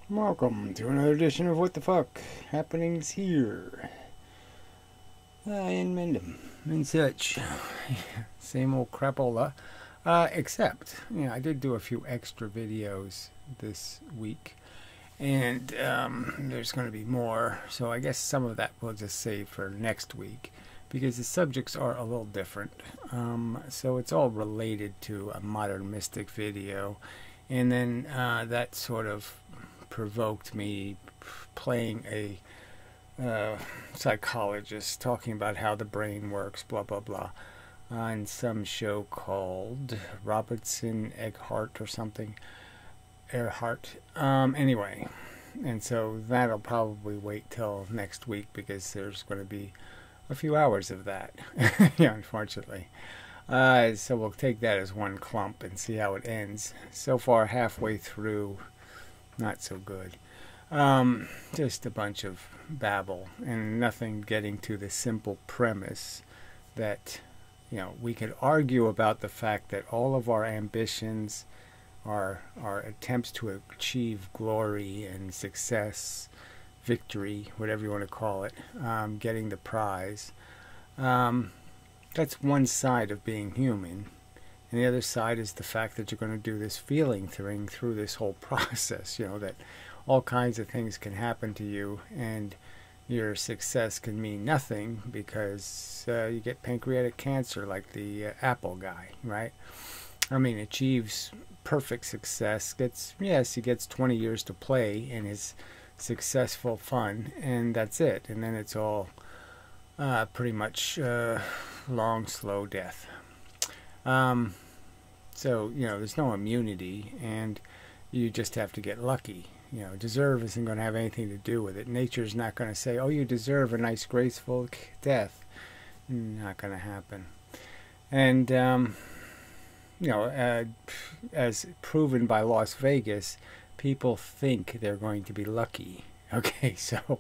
Welcome to another edition of What the Fuck Happenings Here. Inmendham and such. Same old crapola. Except, I did do a few extra videos this week. And there's going to be more. So I guess some of that we'll just save for next week. Because the subjects are a little different. So it's all related to a modern mystic video. And then that sort of provoked me playing a psychologist talking about how the brain works, blah blah blah, on some show called Robertson Egghart or something, Earhart. Anyway, and so that'll probably wait till next week because there's going to be a few hours of that. Yeah, unfortunately. So we'll take that as one clump and see how it ends. So far, halfway through, not so good. Just a bunch of babble and nothing getting to the simple premise that, we could argue about the fact that all of our ambitions, our attempts to achieve glory and success, victory, whatever you want to call it, getting the prize, that's one side of being human. And the other side is the fact that you're going to do this feeling thing through this whole process, that all kinds of things can happen to you and your success can mean nothing because you get pancreatic cancer like the Apple guy, right? I mean, achieves perfect success, he gets 20 years to play in his successful fun, and that's it. And then it's all pretty much long, slow death. So, there's no immunity, and you just have to get lucky. Deserve isn't going to have anything to do with it. Nature's not going to say, oh, you deserve a nice, graceful death. Not going to happen. And, as proven by Las Vegas, people think they're going to be lucky. Okay, so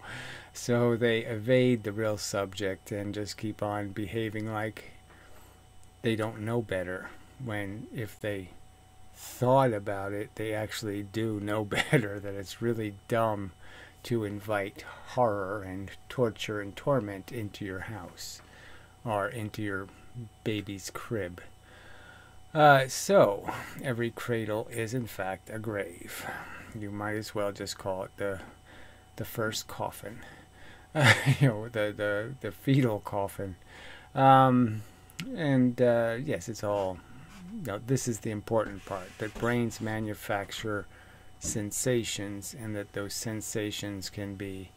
they evade the real subject and just keep on behaving like they don't know better, when if they thought about it, they actually do know better, that it's really dumb to invite horror and torture and torment into your house or into your baby's crib. So every cradle is in fact a grave. You might as well just call it the first coffin. The fetal coffin. Yes, it's all, this is the important part, that brains manufacture sensations, and that those sensations can be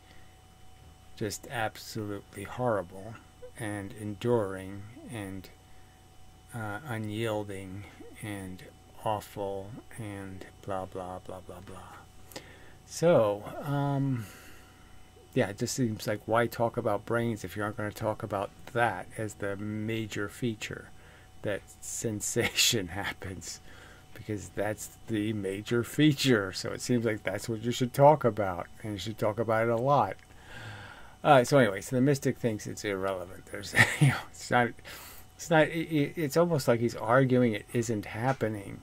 just absolutely horrible and enduring and unyielding and awful and blah blah blah blah blah. So it just seems like, why talk about brains if you aren't going to talk about that as the major feature, that sensation happens, because that's the major feature. So it seems like that's what you should talk about, and you should talk about it a lot. So anyway, so the mystic thinks it's irrelevant. There's, it's almost like he's arguing it isn't happening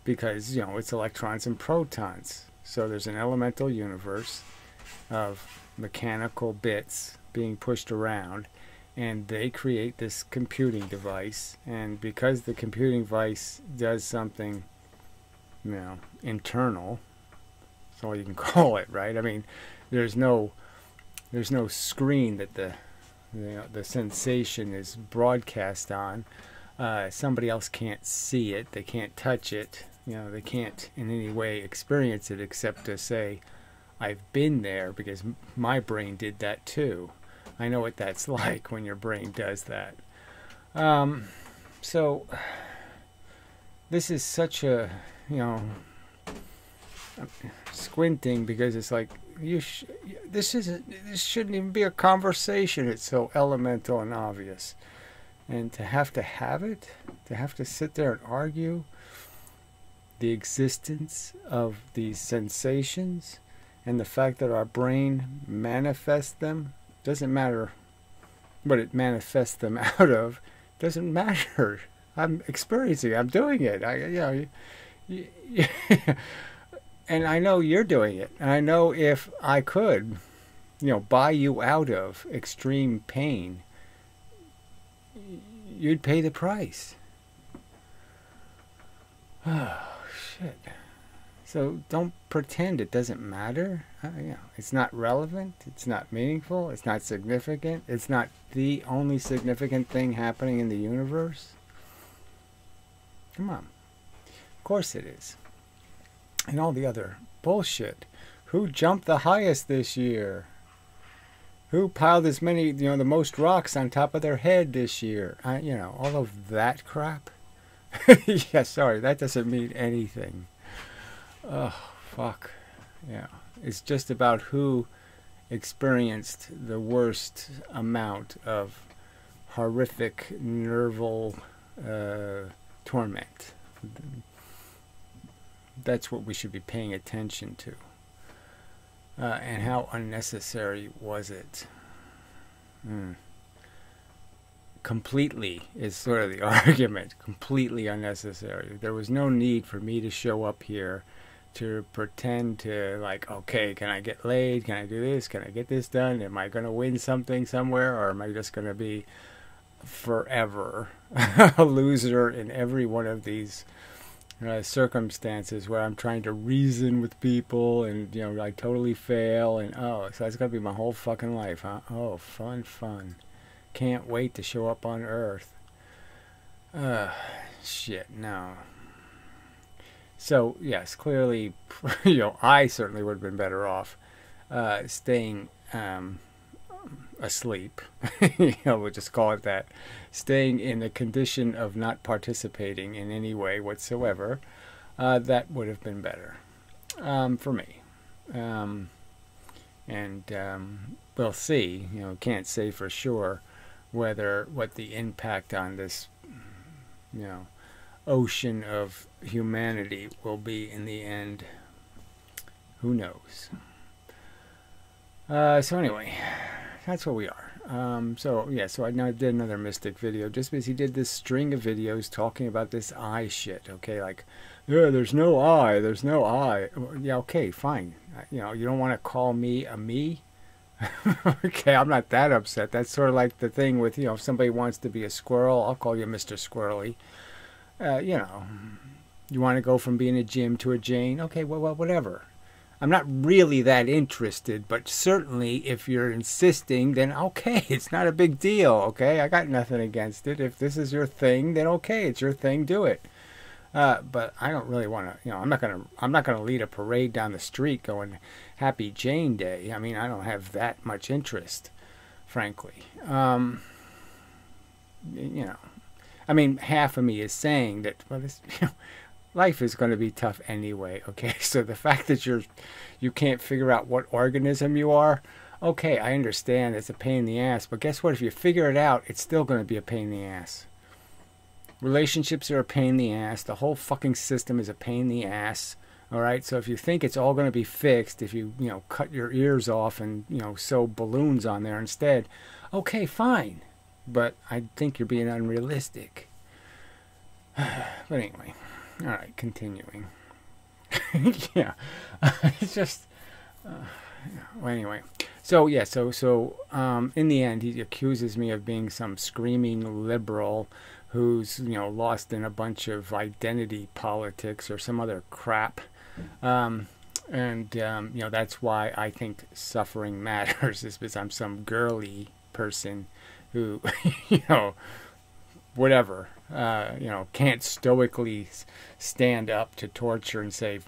because, it's electrons and protons. So there's an elemental universe of mechanical bits being pushed around, and they create this computing device, and because the computing device does something, internal, that's all you can call it, right? I mean, there's no screen that the sensation is broadcast on. Somebody else can't see it, they can't touch it, they can't in any way experience it except to say, I've been there because my brain did that too. I know what that's like when your brain does that. So this is such a, squinting, because it's like, this shouldn't even be a conversation. It's so elemental and obvious. And to have it, to have to sit there and argue the existence of these sensations and the fact that our brain manifests them, doesn't matter what it manifests them out of, doesn't matter. I'm experiencing it, I'm doing it. And I know you're doing it. And I know if I could, buy you out of extreme pain, you'd pay the price. Oh, shit. So don't pretend it doesn't matter. It's not relevant. It's not meaningful. It's not significant. It's not the only significant thing happening in the universe. Come on. Of course it is. And all the other bullshit. Who jumped the highest this year? Who piled as many, the most rocks on top of their head this year? All of that crap. Yeah, sorry, that doesn't mean anything. Oh, fuck. Yeah. It's just about who experienced the worst amount of horrific nerval torment. That's what we should be paying attention to. And how unnecessary was it? Completely is sort of the argument. Completely unnecessary. There was no need for me to show up here to pretend to, like, okay, can I get laid? Can I do this? Can I get this done? Am I going to win something somewhere? Or am I just going to be forever a loser in every one of these circumstances where I'm trying to reason with people and, I totally fail, and so that's going to be my whole fucking life, huh? Oh, fun. Can't wait to show up on Earth. Shit, no. So, yes, clearly, I certainly would have been better off staying asleep. We'll just call it that. Staying in a condition of not participating in any way whatsoever. That would have been better for me. We'll see. Can't say for sure what the impact on this, ocean of humanity will be in the end. Who knows? So anyway, that's where we are. So I now did another Mystic video just because he did this string of videos talking about this eye shit. Okay, like, yeah, there's no eye. Yeah, okay, fine. You don't want to call me a me? Okay, I'm not that upset. That's sort of like the thing with, if somebody wants to be a squirrel, I'll call you Mr. Squirrely. You want to go from being a Jim to a Jane? Okay, well, whatever. I'm not really that interested, but certainly if you're insisting, then okay, it's not a big deal, okay? I got nothing against it. If this is your thing, then okay, it's your thing, do it. But I don't really want to, I'm not gonna lead a parade down the street going Happy Jane Day. I mean, I don't have that much interest, frankly. I mean, half of me is saying that, well, this, life is going to be tough anyway, okay? So the fact that you can't figure out what organism you are, okay, I understand it's a pain in the ass, but guess what? If you figure it out, it's still going to be a pain in the ass. Relationships are a pain in the ass. The whole fucking system is a pain in the ass, all right? So if you think it's all going to be fixed, if you, cut your ears off and, sew balloons on there instead, okay, fine. But I think you're being unrealistic. But anyway, all right, continuing. Yeah, it's just. Well, anyway, so yeah, so in the end, he accuses me of being some screaming liberal who's lost in a bunch of identity politics or some other crap, that's why I think suffering matters, is because I'm some girly person who, whatever, can't stoically stand up to torture and say,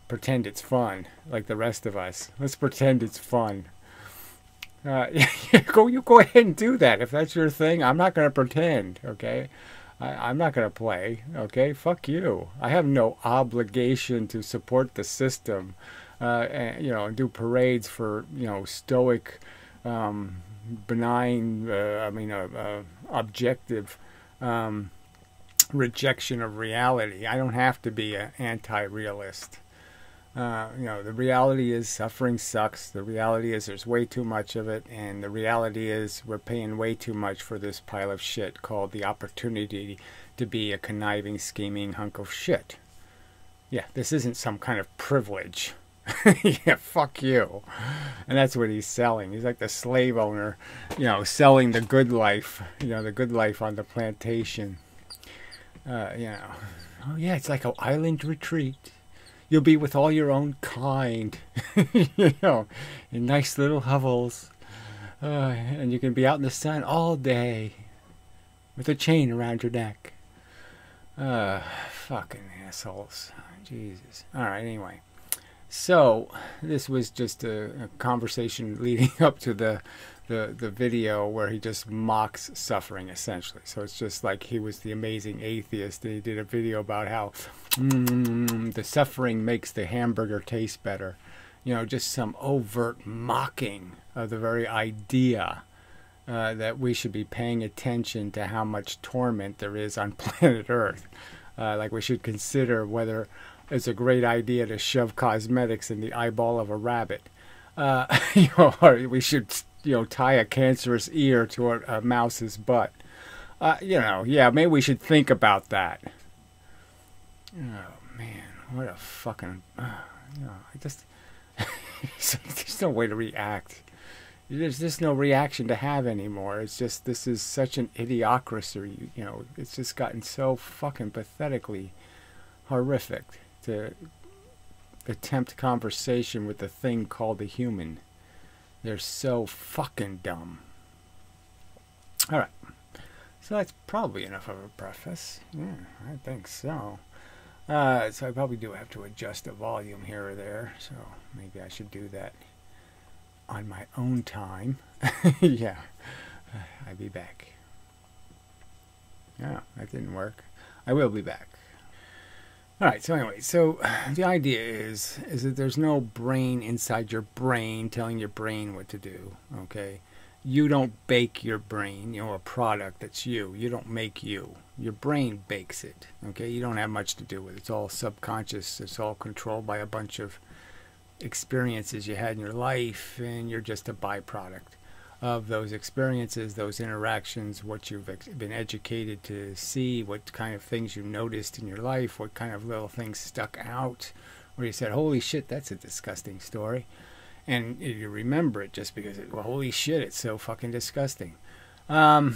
pretend it's fun, like the rest of us. Let's pretend it's fun. You go ahead and do that. If that's your thing, I'm not going to pretend, okay? I'm not going to play, okay? Fuck you. I have no obligation to support the system, and do parades for, stoic, benign, objective rejection of reality. I don't have to be an anti-realist. The reality is suffering sucks. The reality is there's way too much of it, and the reality is we're paying way too much for this pile of shit called the opportunity to be a conniving, scheming hunk of shit. Yeah, this isn't some kind of privilege. Yeah, fuck you. And that's what he's selling. He's like the slave owner, selling the good life, the good life on the plantation. Oh yeah, it's like an island retreat. You'll be with all your own kind, in nice little hovels. And you can be out in the sun all day with a chain around your neck. Fucking assholes. Jesus. Alright, anyway. So, this was just a conversation leading up to the video where he just mocks suffering, essentially. So it's just like he was the amazing atheist, and he did a video about how the suffering makes the hamburger taste better. Just some overt mocking of the very idea that we should be paying attention to how much torment there is on planet Earth. Like we should consider whether it's a great idea to shove cosmetics in the eyeball of a rabbit. Or we should, tie a cancerous ear to a mouse's butt. Yeah, maybe we should think about that. Oh, man, what a fucking, I just, there's no way to react. There's just no reaction to have anymore. It's just, this is such an idiocracy, it's just gotten so fucking pathetically horrific to attempt conversation with the thing called the human. They're so fucking dumb. Alright, so that's probably enough of a preface. Yeah, I think so. So I probably do have to adjust the volume here or there, so maybe I should do that on my own time. Yeah, I'll be back. Yeah, that didn't work. I will be back. Alright, so anyway, so the idea is that there's no brain inside your brain telling your brain what to do, okay? You don't bake your brain, a product that's you. You don't make you. Your brain bakes it, okay? You don't have much to do with it. It's all subconscious. It's all controlled by a bunch of experiences you had in your life, and you're just a byproduct of those experiences, those interactions, what you've been educated to see, what kind of things you noticed in your life, what kind of little things stuck out, where you said, holy shit, that's a disgusting story. And you remember it just because, well, holy shit, it's so fucking disgusting. So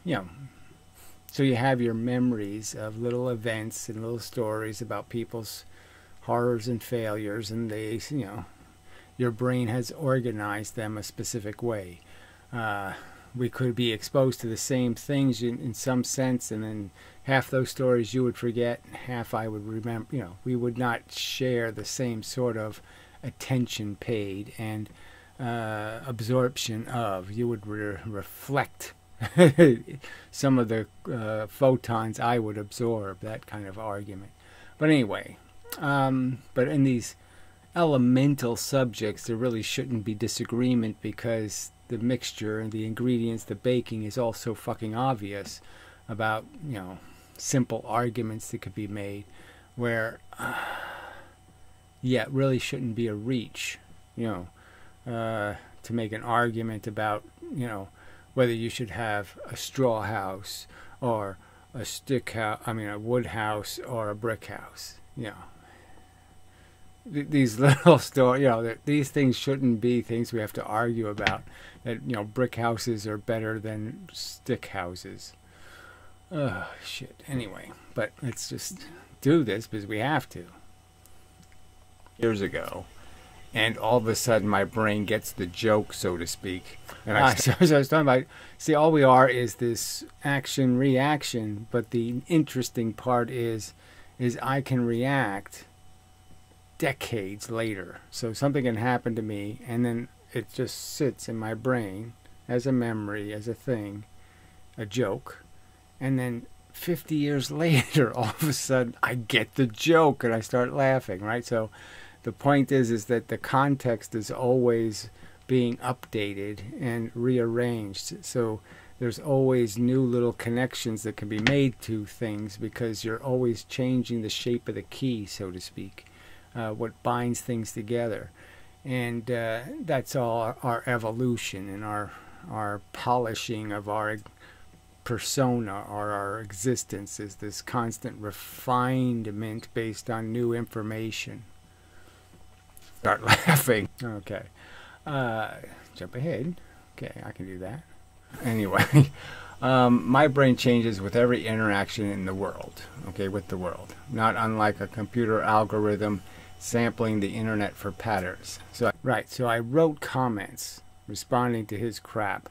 you have your memories of little events and little stories about people's horrors and failures, and they, your brain has organized them a specific way. We could be exposed to the same things in some sense, and then half those stories you would forget, and half I would remember. We would not share the same sort of attention paid and absorption of. You would reflect some of the photons I would absorb, that kind of argument. But anyway, but in these elemental subjects, there really shouldn't be disagreement, because the mixture and the ingredients, the baking, is all so fucking obvious about, simple arguments that could be made, where, it really shouldn't be a reach, to make an argument about, whether you should have a straw house or a stick house, a wood house or a brick house, These little stories, these things shouldn't be things we have to argue about. That, brick houses are better than stick houses. Oh, shit. Anyway, but let's just do this because we have to. Years ago, and all of a sudden my brain gets the joke, so to speak. And so I was talking about, see, all we are is this action-reaction, but the interesting part is I can react decades later. So something can happen to me, and then it just sits in my brain as a memory, as a thing, a joke, and then 50 years later, all of a sudden, I get the joke and I start laughing, right? So the point is that the context is always being updated and rearranged. So there's always new little connections that can be made to things, because you're always changing the shape of the key, so to speak. What binds things together, and that's all our evolution and our polishing of our persona or our existence is this constant refinement based on new information. Start laughing. Okay. Jump ahead. Okay, I can do that. Anyway, my brain changes with every interaction in the world, okay, with the world. Not unlike a computer algorithm sampling the internet for patterns. So I wrote comments responding to his crap.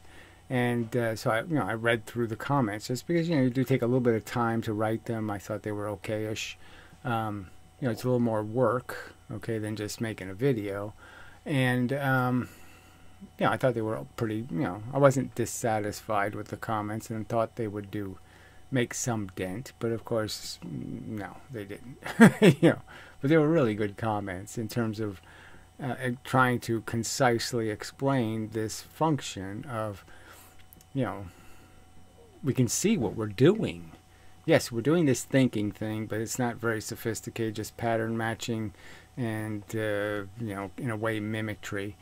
And so I read through the comments just because, you do take a little bit of time to write them. I thought they were okay-ish. It's a little more work, okay, than just making a video. And, I thought they were pretty, I wasn't dissatisfied with the comments and thought they would make some dent. But, of course, no, they didn't. But they were really good comments in terms of trying to concisely explain this function of, we can see what we're doing. Yes, we're doing this thinking thing, but it's not very sophisticated, just pattern matching and, in a way, mimicry.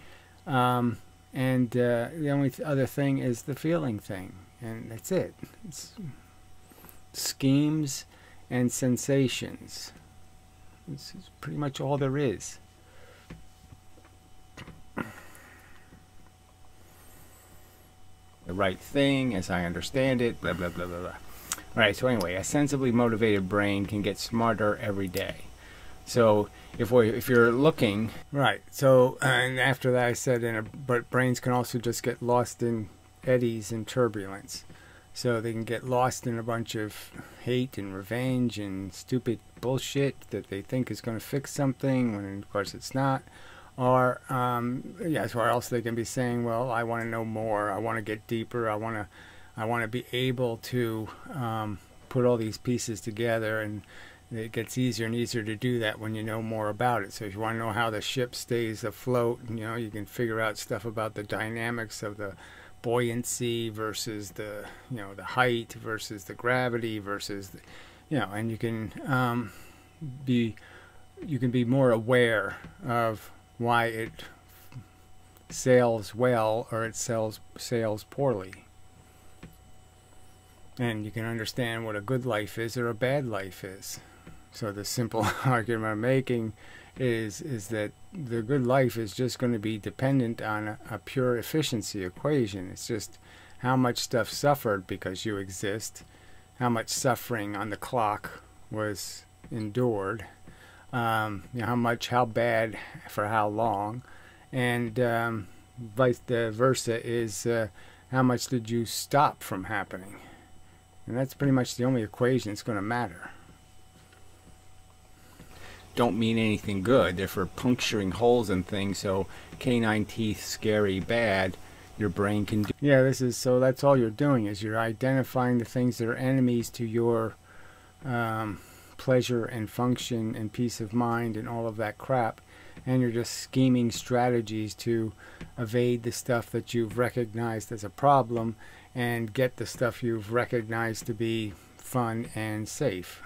And the only other thing is the feeling thing, and that's it. It's schemes and sensations. This is pretty much all there is. The right thing, as I understand it, blah, blah, blah, blah, blah. All right, so anyway, a sensibly motivated brain can get smarter every day. So if you're looking... Right, so, and after that I said, but brains can also just get lost in eddies and turbulence. So they can get lost in a bunch of hate and revenge and stupid bullshit that they think is going to fix something, when of course it's not. Or, or else they can be saying, well, I want to know more, I want to get deeper, I want to be able to put all these pieces together, and it gets easier and easier to do that when you know more about it. So if you want to know how the ship stays afloat, you can figure out stuff about the dynamics of the buoyancy versus the, the height versus the gravity versus, and you can be more aware of why it sails well or it sails poorly. And you can understand what a good life is or a bad life is. So the simple argument I'm making is that the good life is just going to be dependent on a pure efficiency equation. It's just how much stuff suffered because you exist, how much suffering on the clock was endured, how bad for how long, and vice versa is how much did you stop from happening. And that's pretty much the only equation that's going to matter. Don't mean anything good. They're for puncturing holes in things, so canine teeth, scary, bad, your brain can do. Yeah, so that's all you're doing, is you're identifying the things that are enemies to your pleasure and function and peace of mind and all of that crap, and you're just scheming strategies to evade the stuff that you've recognized as a problem and get the stuff you've recognized to be fun and safe.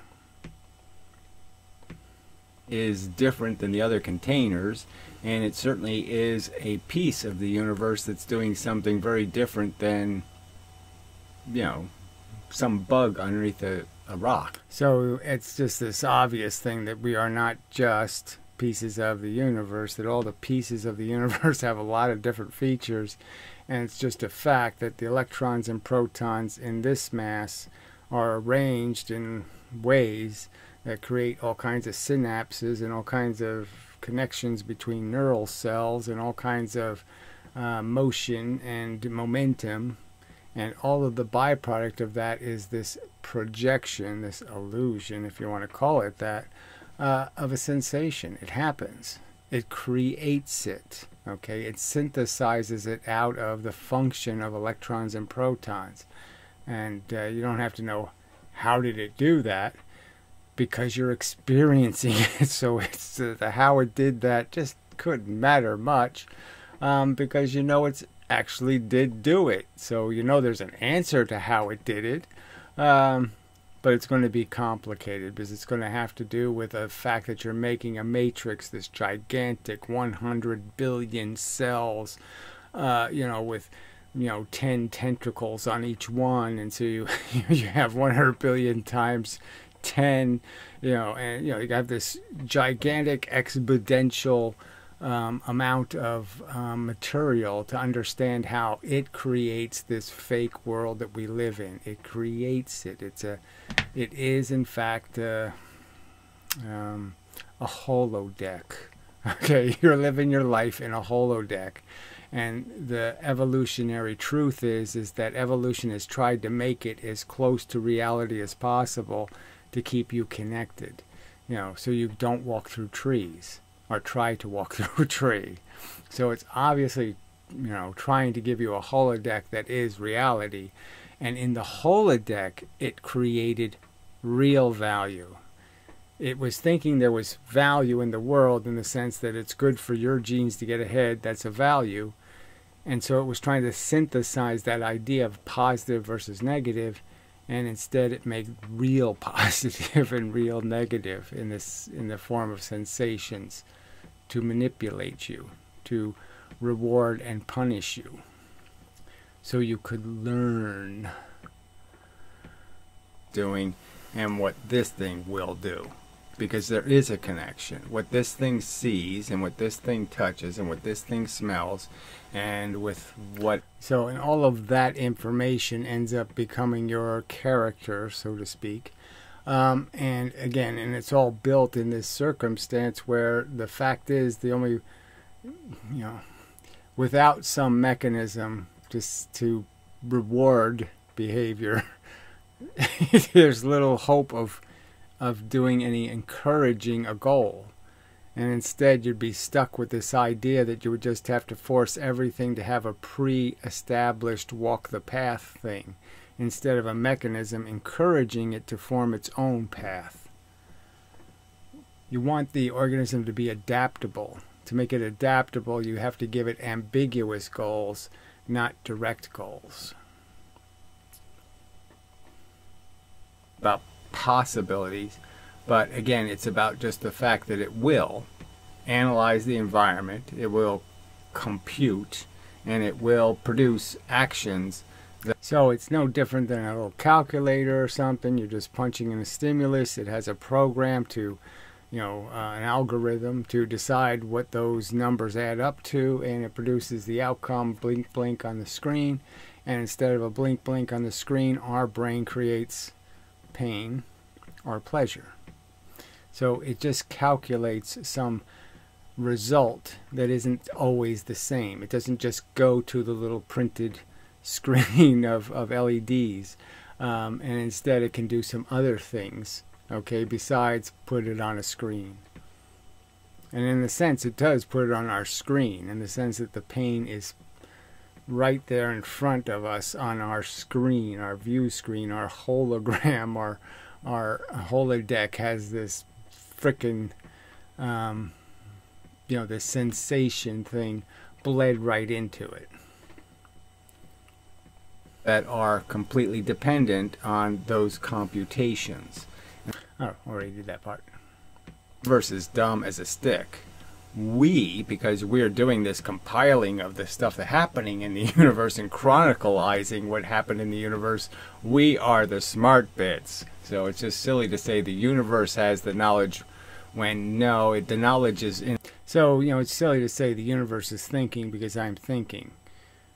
Is different than the other containers, and it certainly is a piece of the universe that's doing something very different than, some bug underneath a rock. So it's just this obvious thing that we are not just pieces of the universe, that all the pieces of the universe have a lot of different features, and it's just a fact that the electrons and protons in this mass are arranged in ways that create all kinds of synapses and all kinds of connections between neural cells and all kinds of motion and momentum, and all of the byproduct of that is this projection, this illusion, if you want to call it that, of a sensation. It happens. It creates it. Okay, it synthesizes it out of the function of electrons and protons, and you don't have to know how did it do that, because you're experiencing it. So it's the how it did that just couldn't matter much, because it's actually did do it. So there's an answer to how it did it, but it's going to be complicated, because it's going to have to do with the fact that you're making a matrix, this gigantic 100 billion cells, with 10 tentacles on each one, and so you have 100 billion times 10, and you have this gigantic exponential amount of material to understand how it creates this fake world that we live in. It creates it. It is in fact a holodeck. Okay, you're living your life in a holodeck. And the evolutionary truth is that evolution has tried to make it as close to reality as possible to keep you connected, so you don't walk through trees or try to walk through a tree. So it's obviously, trying to give you a holodeck that is reality. And in the holodeck, it created real value. It was thinking there was value in the world in the sense that it's good for your genes to get ahead. That's a value. And so it was trying to synthesize that idea of positive versus negative, and instead it made real positive and real negative in the form of sensations to manipulate you, to reward and punish you, so you could learn doing and what this thing will do. Because there is a connection. What this thing sees and what this thing touches and what this thing smells and with what... So, and all of that information ends up becoming your character, so to speak. And again, and it's all built in this circumstance where the fact is the only, without some mechanism just to reward behavior, there's little hope of doing any encouraging a goal. And instead you'd be stuck with this idea that you would just have to force everything to have a pre-established walk the path thing, instead of a mechanism encouraging it to form its own path. You want the organism to be adaptable. To make it adaptable, you have to give it ambiguous goals, not direct goals. About possibilities, but again, it's about just the fact that it will analyze the environment, it will compute, and it will produce actions. So it's no different than a little calculator or something. You're just punching in a stimulus. It has a program to, an algorithm to decide what those numbers add up to, and it produces the outcome, blink blink on the screen. And instead of a blink blink on the screen, our brain creates pain or pleasure. So it just calculates some result that isn't always the same. It doesn't just go to the little printed screen of LEDs, and instead it can do some other things, okay, besides put it on a screen. And in a sense it does put it on our screen, in the sense that the pain is right there in front of us on our screen, our view screen, our hologram, our holodeck has this frickin' this sensation thing bled right into it, that are completely dependent on those computations. Oh, already did that part. Versus dumb as a stick. We, because we're doing this compiling of the stuff that's happening in the universe and chronicalizing what happened in the universe, we are the smart bits. So it's just silly to say the universe has the knowledge when no, the knowledge is in. So, it's silly to say the universe is thinking because I'm thinking.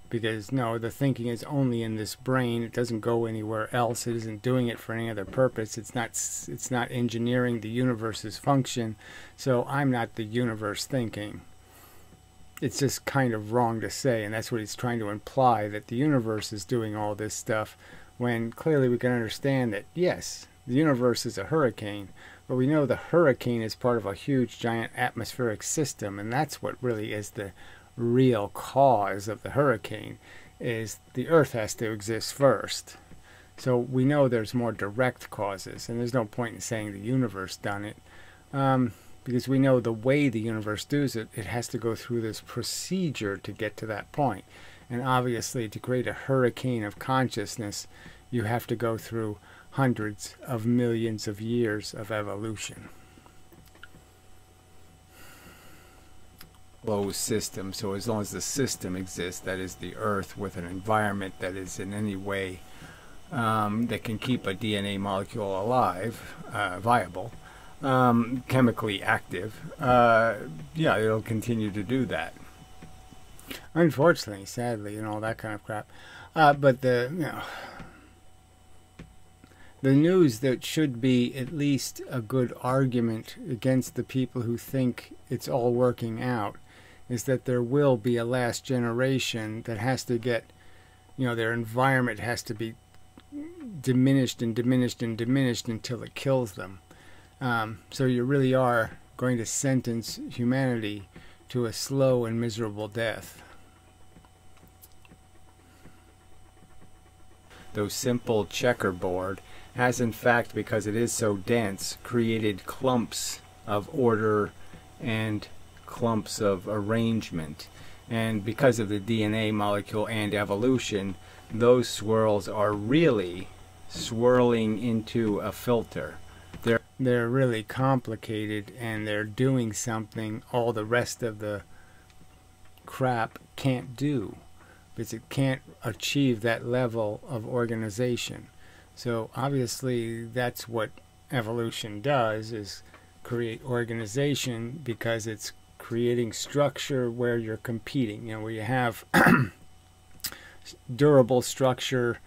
Because no, the thinking is only in this brain. It doesn't go anywhere else. It isn't doing it for any other purpose. It's not engineering the universe's function. So I'm not the universe thinking. It's just kind of wrong to say, and that's what he's trying to imply, that the universe is doing all this stuff, when clearly we can understand that, yes, the universe is a hurricane, but we know the hurricane is part of a huge giant atmospheric system, and that's what really is the real cause of the hurricane, is the Earth has to exist first. So we know there's more direct causes, and there's no point in saying the universe done it, because we know the way the universe does it, it has to go through this procedure to get to that point. And obviously, to create a hurricane of consciousness, you have to go through hundreds of millions of years of evolution. closed system. So as long as the system exists, that is the Earth, with an environment that is in any way that can keep a DNA molecule alive, viable, chemically active, yeah, it'll continue to do that. Unfortunately, sadly, and all that kind of crap. But the news that should be at least a good argument against the people who think it's all working out is that there will be a last generation that has to get, their environment has to be diminished and diminished and diminished until it kills them. So you really are going to sentence humanity to a slow and miserable death. Though simple checkerboard has, in fact, because it is so dense, created clumps of order and clumps of arrangement. And because of the DNA molecule and evolution, those swirls are really swirling into a filter. They're really complicated, and they're doing something all the rest of the crap can't do, because it can't achieve that level of organization. So obviously that's what evolution does, is create organization, because it's creating structure where you're competing, where you have durable structure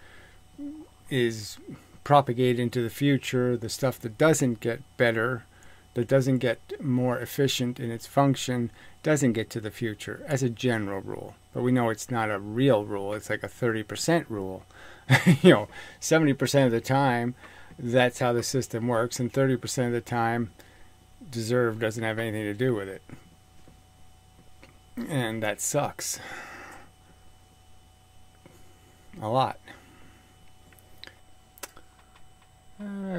is propagated into the future. The stuff that doesn't get better, that doesn't get more efficient in its function, doesn't get to the future, as a general rule. But we know it's not a real rule. It's like a 30% rule. 70% of the time that's how the system works, and 30% of the time deserve doesn't have anything to do with it. And that sucks a lot.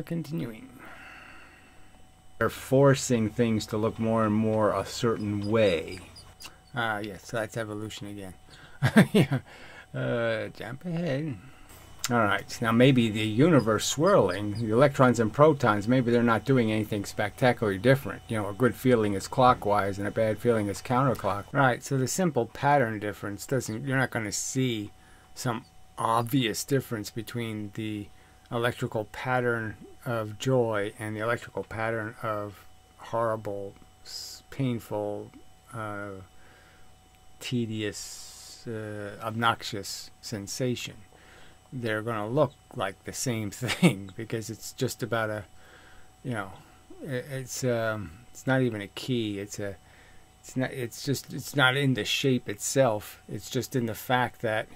Continuing. They're forcing things to look more and more a certain way. Yes, so that's evolution again. Yeah. Jump ahead. Alright, now maybe the universe swirling, the electrons and protons, maybe they're not doing anything spectacularly different. A good feeling is clockwise and a bad feeling is counterclockwise. Right, so the simple pattern difference you're not going to see some obvious difference between the electrical pattern of joy and the electrical pattern of horrible, painful, tedious, obnoxious sensation. They're going to look like the same thing, because it's just about a, it's not even a key. It's not in the shape itself. It's just in the fact that,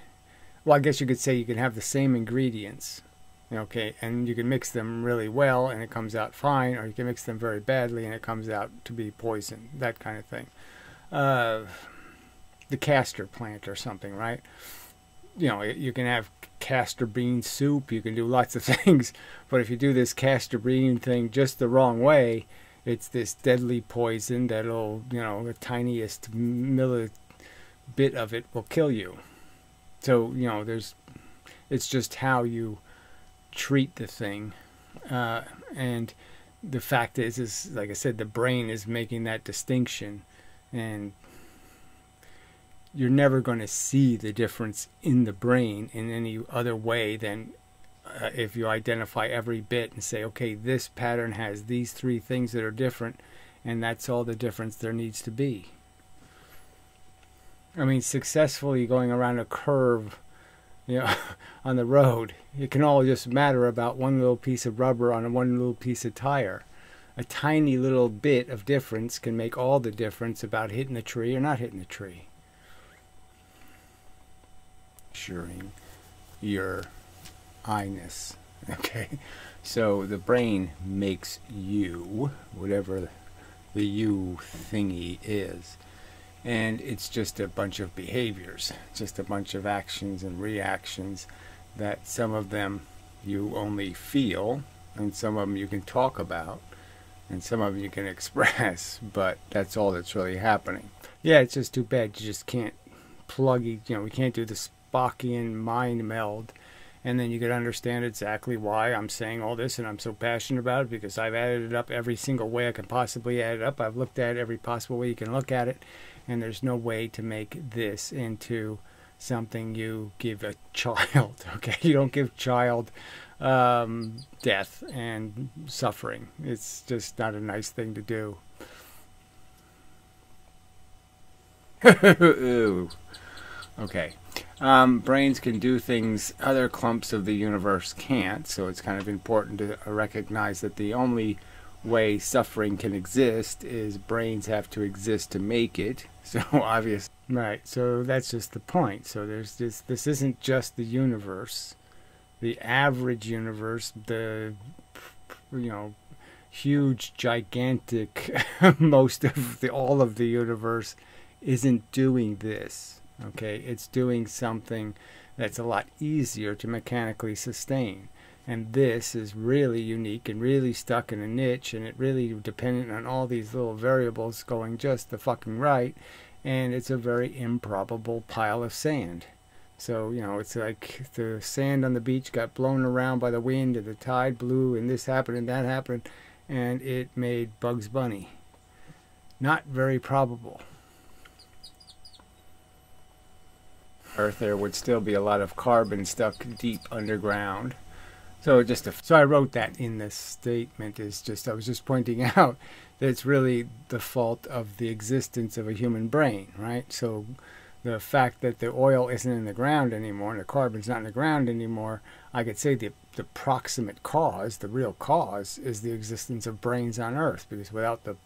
well, I guess you could say you can have the same ingredients, okay, and you can mix them really well and it comes out fine, or you can mix them very badly and it comes out to be poison, that kind of thing. The castor plant or something, right? You can have castor bean soup, you can do lots of things, but if you do this castor bean thing just the wrong way, it's this deadly poison that'll, the tiniest bit of it will kill you. So, it's just how you treat the thing. And the fact is, like I said, the brain is making that distinction, and you're never going to see the difference in the brain in any other way than if you identify every bit and say, okay, this pattern has these three things that are different, and that's all the difference there needs to be. I mean, successfully going around a curve, on the road, it can all just matter about one little piece of rubber on one little piece of tire. A tiny little bit of difference can make all the difference about hitting a tree or not hitting a tree. Assuring your I-ness. Okay, so the brain makes you, whatever the you thingy is, and it's just a bunch of behaviors, just a bunch of actions and reactions that some of them you only feel, and some of them you can talk about, and some of them you can express, but that's all that's really happening. Yeah, it's just too bad you just can't plug, we can't do the Spockian mind meld And then you could understand exactly why I'm saying all this and I'm so passionate about it, because I've added it up every single way I can possibly add it up. I've looked at it every possible way you can look at it, and there's no way to make this into something you give a child. Okay, you don't give child death and suffering. It's just not a nice thing to do. Okay. Brains can do things other clumps of the universe can't, so it's kind of important to recognize that the only way suffering can exist is brains have to exist to make it. So obvious, right? So that's just the point. So there's this isn't just the universe, the average universe, the huge, gigantic, most of all of the universe isn't doing this. Okay, it's doing something that's a lot easier to mechanically sustain. And this is really unique and really stuck in a niche, and it really dependent on all these little variables going just the fucking right, and it's a very improbable pile of sand. So, it's like the sand on the beach got blown around by the wind, and the tide blew, and this happened and that happened, and it made Bugs Bunny. Not very probable. Earth, there would still be a lot of carbon stuck deep underground. So I wrote that in this statement. I was just pointing out that it's really the fault of the existence of a human brain, right? So the fact that the oil isn't in the ground anymore and the carbon's not in the ground anymore, I could say the proximate cause, the real cause, is the existence of brains on Earth. Because without the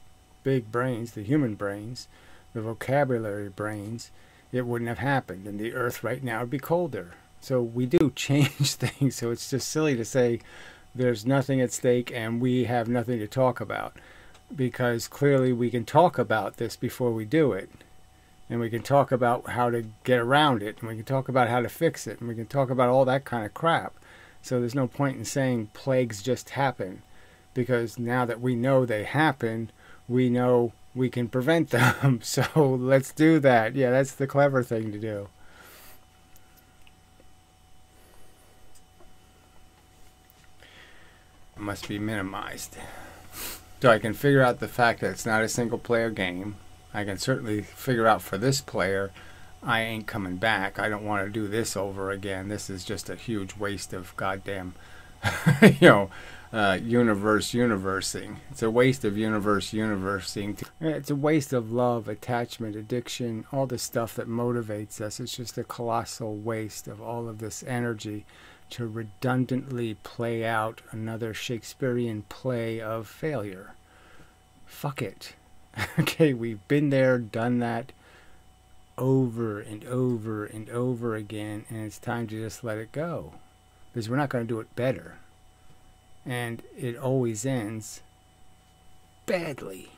big brains, the human brains, the vocabulary brains, it wouldn't have happened, and the Earth right now would be colder. So we do change things, so it's just silly to say there's nothing at stake and we have nothing to talk about, because clearly we can talk about this before we do it, and we can talk about how to get around it, and we can talk about how to fix it, and we can talk about all that kind of crap. So there's no point in saying plagues just happen, because now that we know they happen, we know we can prevent them. So let's do that. Yeah, that's the clever thing to do. It must be minimized. So I can figure out the fact that it's not a single player game. I can certainly figure out for this player, I ain't coming back. I don't want to do this over again. This is just a huge waste of goddamn, universing. It's a waste of universing. It's a waste of love, attachment, addiction, all the stuff that motivates us. It's just a colossal waste of all of this energy to redundantly play out another Shakespearean play of failure. Fuck it. Okay, we've been there, done that over and over and over again, and it's time to just let it go. Because we're not going to do it better. And it always ends badly.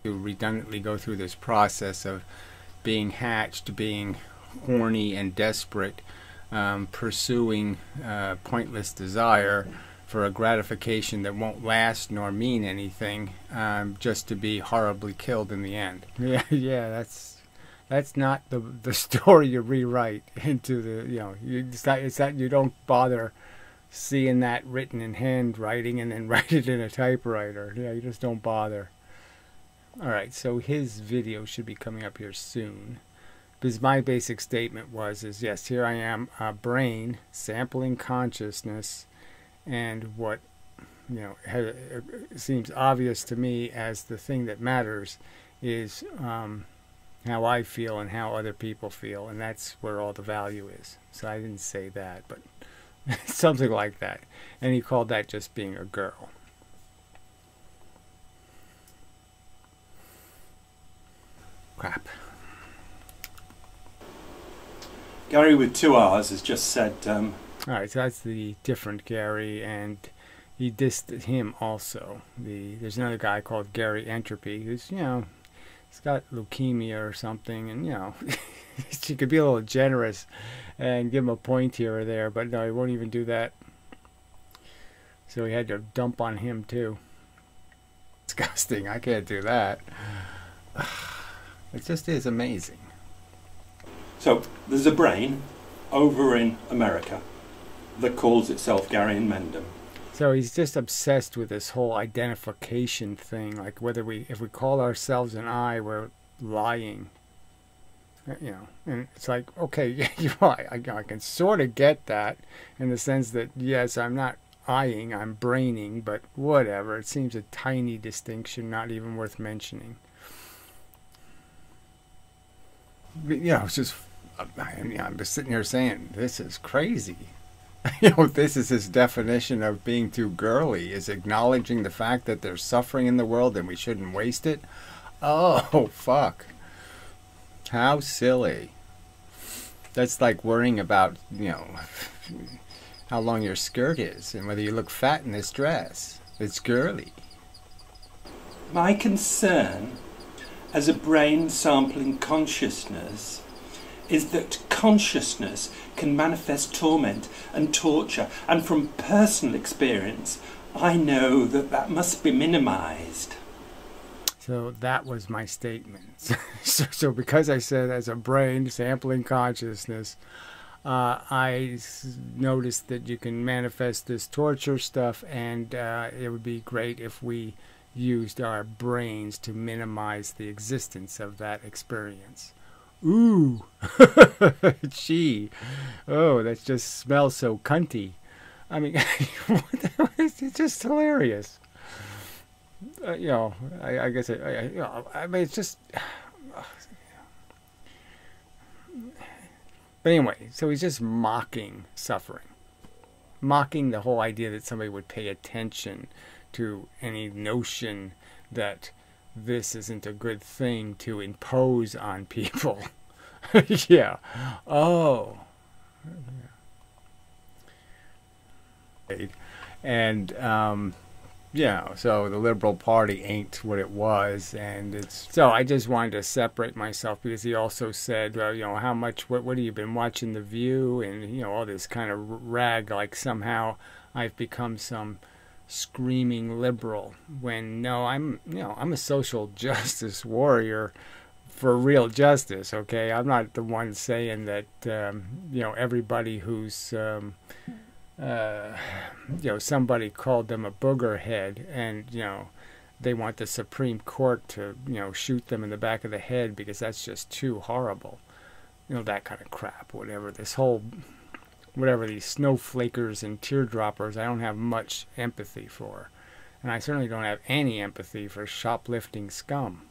You redundantly go through this process of being hatched, being horny and desperate, pursuing pointless desire for a gratification that won't last nor mean anything, just to be horribly killed in the end. Yeah, that's not the story you rewrite into the, it's not you don't bother seeing that written in handwriting and then write it in a typewriter. Yeah, you just don't bother. Alright, so his video should be coming up here soon. Because my basic statement is yes, here I am, a brain sampling consciousness, and what seems obvious to me as the thing that matters is how I feel and how other people feel, and that's where all the value is. So I didn't say that, but something like that. And he called that just being a girl. Crap. Gary with 2 R's has just said... Alright, so that's the different Gary, and he dissed him also. There's another guy called Gary Entropy, who's, he's got leukemia or something, and, she could be a little generous and give him a point here or there, but no, he won't even do that. So he had to dump on him too. Disgusting. I can't do that. It just is amazing. So there's a brain, over in America that calls itself Gary inmendham. So he's just obsessed with this whole identification thing, like if we call ourselves an I, we're lying. You know, and it's like, okay, I can sort of get that in the sense that, yes, I'm not eyeing, I'm braining, but whatever. It seems a tiny distinction, not even worth mentioning. But, you know, it's just, I'm just sitting here saying, this is crazy. You know, this is his definition of being too girly, is acknowledging the fact that there's suffering in the world and we shouldn't waste it. Oh, fuck. How silly. That's like worrying about, you know, how long your skirt is and whether you look fat in this dress. It's girly. My concern as a brain sampling consciousness is that consciousness can manifest torment and torture, and from personal experience I know that that must be minimized. So that was my statement. So because I said as a brain sampling consciousness, I noticed that you can manifest this torture stuff, and it would be great if we used our brains to minimize the existence of that experience. Ooh, gee, oh, that just smells so cunty. I mean, it's just hilarious. You know, I guess you know, I mean, it's just. But anyway, so he's just mocking suffering, mocking the whole idea that somebody would pay attention to any notion that this isn't a good thing to impose on people. Yeah. Oh. And yeah, so the Liberal Party ain't what it was, and it's so I just wanted to separate myself, because he also said, well, you know, how much, what have you been watching The View, and you know, all this kind of rag, like somehow I've become some screaming liberal, when no, I'm a social justice warrior for real justice. Okay, I'm not the one saying that you know, everybody who's you know, somebody called them a booger head, and you know, they want the Supreme Court to, you know, shoot them in the back of the head because that's just too horrible. You know, that kind of crap. Whatever this whole, whatever these snowflakers and teardroppers, I don't have much empathy for, and I certainly don't have any empathy for shoplifting scum.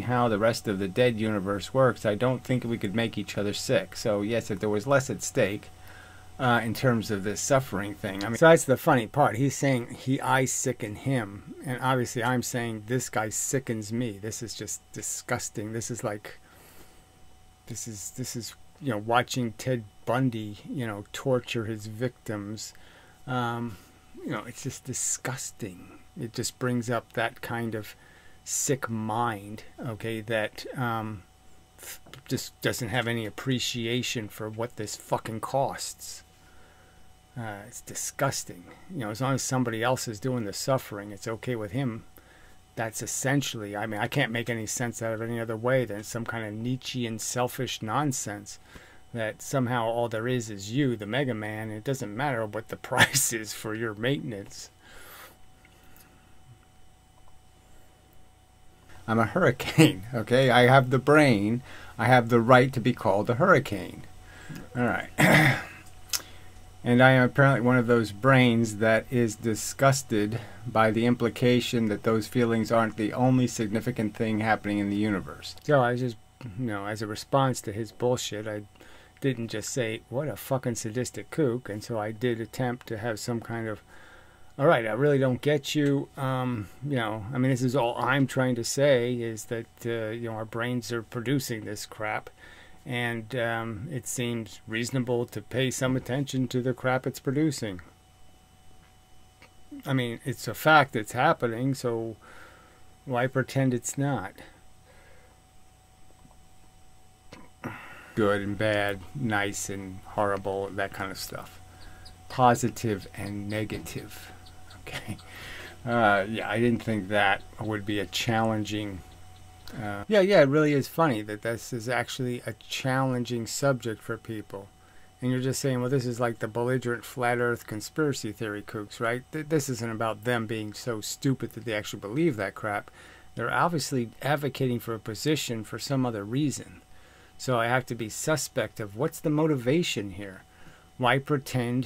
How the rest of the dead universe works, I don't think we could make each other sick. So yes, if there was less at stake in terms of this suffering thing. I mean, so that's the funny part. He's saying I sicken him, and obviously I'm saying this guy sickens me. This is just disgusting. This is like, this is you know, watching Ted Bundy, you know, torture his victims. You know, it's just disgusting. It just brings up that kind of sick mind, okay, that just doesn't have any appreciation for what this fucking costs. It's disgusting. You know, as long as somebody else is doing the suffering, it's okay with him. That's essentially, I mean, I can't make any sense out of it any other way than some kind of Nietzschean selfish nonsense that somehow all there is you, the Mega Man, and it doesn't matter what the price is for your maintenance. I'm a hurricane, okay? I have the brain. I have the right to be called a hurricane. All right. And I am apparently one of those brains that is disgusted by the implication that those feelings aren't the only significant thing happening in the universe. So I just, you know, as a response to his bullshit, I didn't just say, what a fucking sadistic kook. And so I did attempt to have some kind of, all right, I really don't get you. You know, I mean, this is all I'm trying to say, is that, you know, our brains are producing this crap. And it seems reasonable to pay some attention to the crap it's producing. I mean, it's a fact that's happening, so why pretend it's not? Good and bad, nice and horrible, that kind of stuff. Positive and negative. Okay. Yeah, I didn't think that would be a challenging Yeah, it really is funny that this is actually a challenging subject for people. And you're just saying, well, this is like the belligerent flat earth conspiracy theory kooks, right? This isn't about them being so stupid that they actually believe that crap. They're obviously advocating for a position for some other reason. So I have to be suspect of what's the motivation here. Why pretend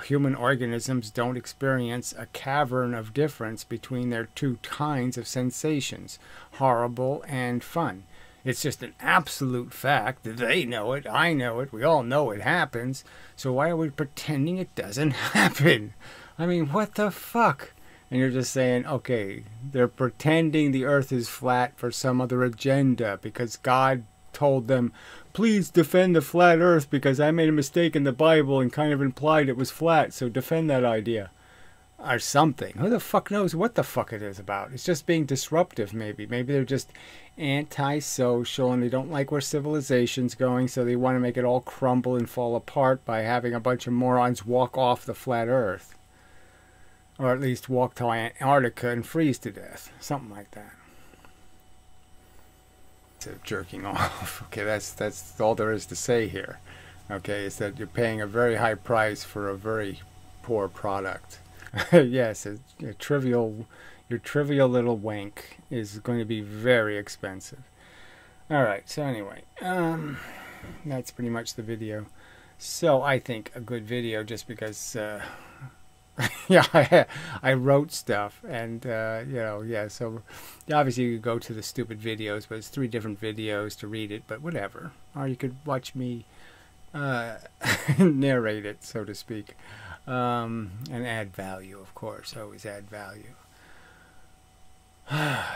human organisms don't experience a cavern of difference between their two kinds of sensations, horrible and fun? It's just an absolute fact that they know it, I know it, we all know it happens. So why are we pretending it doesn't happen? I mean, what the fuck? And you're just saying, okay, they're pretending the earth is flat for some other agenda because God told them, please defend the flat earth because I made a mistake in the Bible and kind of implied it was flat, so defend that idea. Or something. Who the fuck knows what the fuck it is about? It's just being disruptive, maybe. Maybe they're just anti-social and they don't like where civilization's going, so they want to make it all crumble and fall apart by having a bunch of morons walk off the flat earth. Or at least walk to Antarctica and freeze to death. Something like that. Jerking off. Okay, that's all there is to say here. Okay, is that you're paying a very high price for a very poor product. Yes, your trivial little wank is going to be very expensive. All right, so anyway, that's pretty much the video. So I think a good video, just because yeah, I wrote stuff, and so obviously you could go to the stupid videos, but it's 3 different videos to read it, but whatever. Or you could watch me narrate it, so to speak, and add value, of course. Always add value.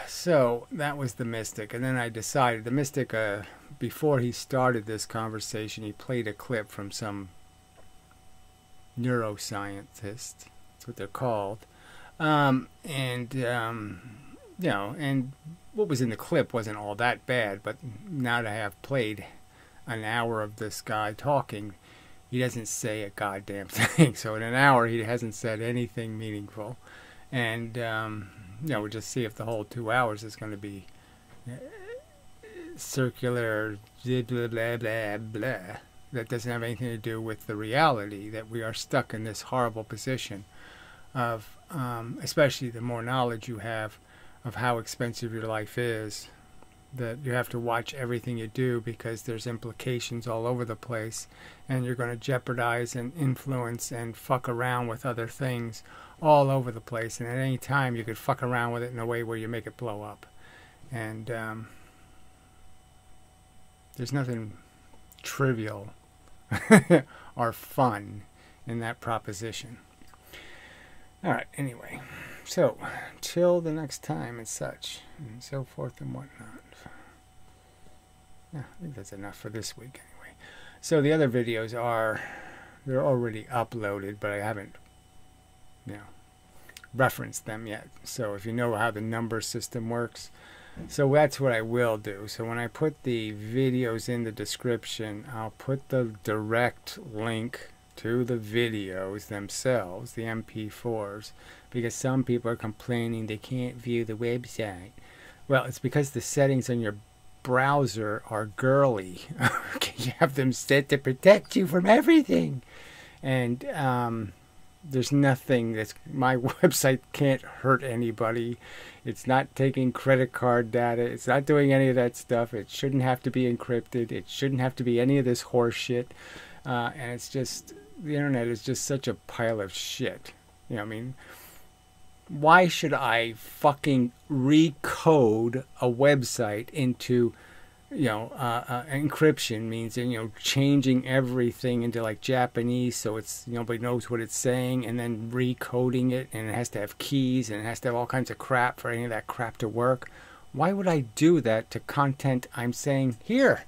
So that was the Mystic, and then I decided the Mystic, before he started this conversation, he played a clip from some neuroscientist. That's what they're called. And what was in the clip wasn't all that bad, but now that I have played an hour of this guy talking, he doesn't say a goddamn thing. So in an hour, he hasn't said anything meaningful. And, we'll just see if the whole 2 hours is going to be circular, blah, blah, blah, blah. That doesn't have anything to do with the reality that we are stuck in this horrible position of, especially the more knowledge you have of how expensive your life is, that you have to watch everything you do because there's implications all over the place, and you're going to jeopardize and influence and fuck around with other things all over the place, and at any time you could fuck around with it in a way where you make it blow up. And there's nothing trivial or fun in that proposition. Alright, anyway, so till the next time and such, and so forth and whatnot. Yeah, I think that's enough for this week anyway. So the other videos they're already uploaded, but I haven't referenced them yet. So if you know how the number system works, so that's what I will do. So when I put the videos in the description, I'll put the direct link to the videos themselves, the MP4s, because some people are complaining they can't view the website. Well, it's because the settings on your browser are girly. You have them set to protect you from everything. And there's nothing my website can't hurt anybody. It's not taking credit card data. It's not doing any of that stuff. It shouldn't have to be encrypted. It shouldn't have to be any of this horse shit. And it's just, the internet is just such a pile of shit. You know, I mean, why should I fucking recode a website into, encryption means, changing everything into like Japanese so it's, nobody knows what it's saying, and then recoding it, and it has to have keys, and it has to have all kinds of crap for any of that crap to work. Why would I do that to content I'm saying, here,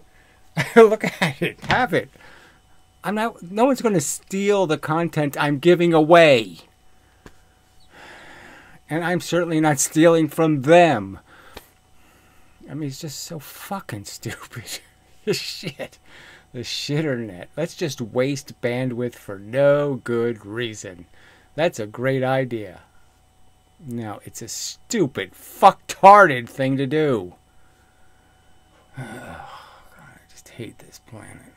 look at it, have it. No one's going to steal the content I'm giving away. And I'm certainly not stealing from them. I mean, it's just so fucking stupid. The shitternet. Let's just waste bandwidth for no good reason. That's a great idea. No, it's a stupid, fucktarded thing to do. God, I just hate this planet.